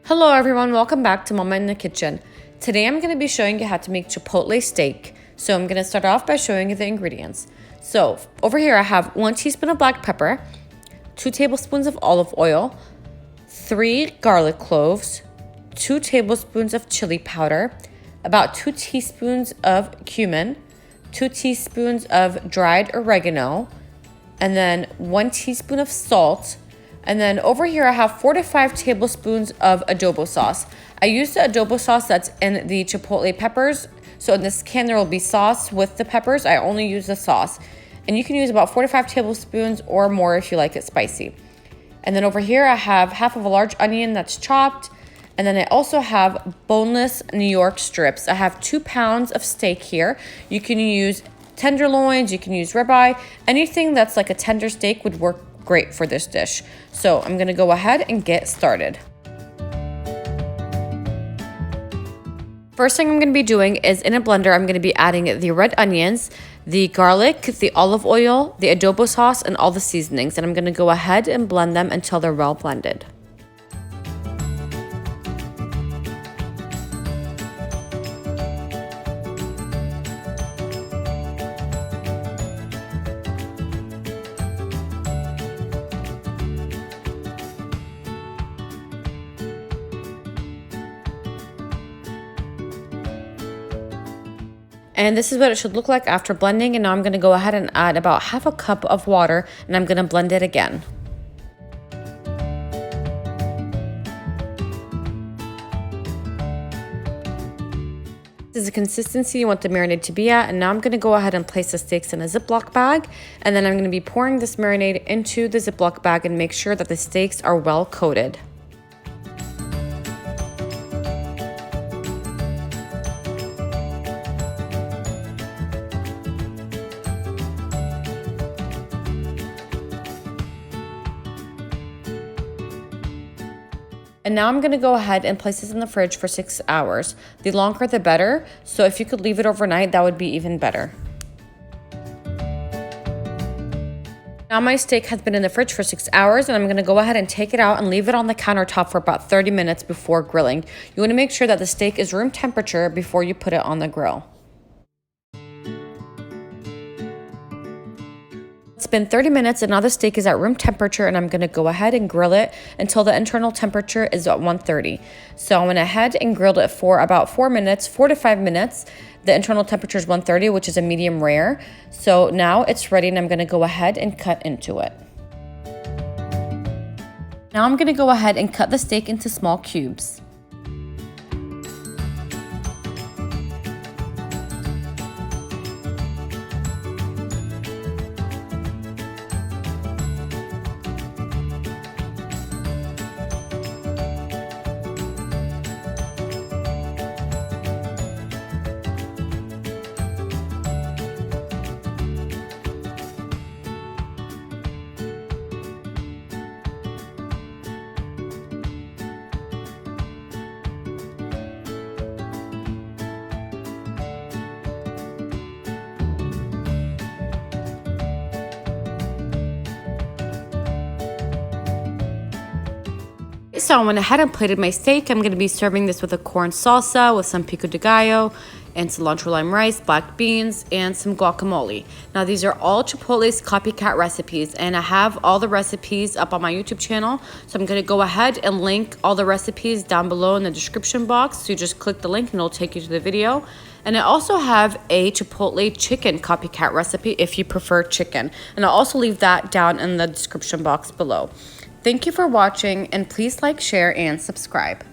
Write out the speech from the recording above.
Hello everyone, welcome back to Mama in the Kitchen. Today I'm going to be showing you how to make Chipotle steak. So I'm going to start off by showing you the ingredients. So over here I have 1 teaspoon of black pepper, 2 tablespoons of olive oil, 3 garlic cloves, 2 tablespoons of chili powder, about 2 teaspoons of cumin, 2 teaspoons of dried oregano, and then 1 teaspoon of salt. And then over here I have 4 to 5 tablespoons of adobo sauce. I use the adobo sauce that's in the Chipotle peppers. So in this can there will be sauce with the peppers. I only use the sauce. And you can use about 4 to 5 tablespoons or more if you like it spicy. And then over here I have half of a large onion that's chopped. And then I also have boneless New York strips. I have 2 pounds of steak here. You can use tenderloins, you can use ribeye. Anything that's like a tender steak would work great for this dish. So I'm gonna go ahead and get started. First thing I'm gonna be doing is in a blender, I'm gonna be adding the red onions, the garlic, the olive oil, the adobo sauce, and all the seasonings. And I'm gonna go ahead and blend them until they're well blended. And this is what it should look like after blending. And now I'm going to go ahead and add about half a cup of water and I'm going to blend it again. This is the consistency you want the marinade to be at. And now I'm going to go ahead and place the steaks in a Ziploc bag. And then I'm going to be pouring this marinade into the Ziploc bag and make sure that the steaks are well coated. And now I'm going to go ahead and place this in the fridge for 6 hours. The longer the better, so if you could leave it overnight, that would be even better. Now my steak has been in the fridge for 6 hours and I'm going to go ahead and take it out and leave it on the countertop for about 30 minutes before grilling. You want to make sure that the steak is room temperature before you put it on the grill. It's been 30 minutes and now the steak is at room temperature and I'm going to go ahead and grill it until the internal temperature is at 130. So I went ahead and grilled it for about 4 minutes, 4 to 5 minutes. The internal temperature is 130, which is a medium rare. So now it's ready and I'm going to go ahead and cut into it. Now I'm going to go ahead and cut the steak into small cubes. So I went ahead and plated my steak. I'm going to be serving this with a corn salsa with some pico de gallo and cilantro lime rice, black beans, and some guacamole. Now these are all Chipotle's copycat recipes and I have all the recipes up on my YouTube channel. So I'm going to go ahead and link all the recipes down below in the description box. So you just click the link and it'll take you to the video. And I also have a Chipotle chicken copycat recipe if you prefer chicken. And I'll also leave that down in the description box below. Thank you for watching and please like, share, and subscribe.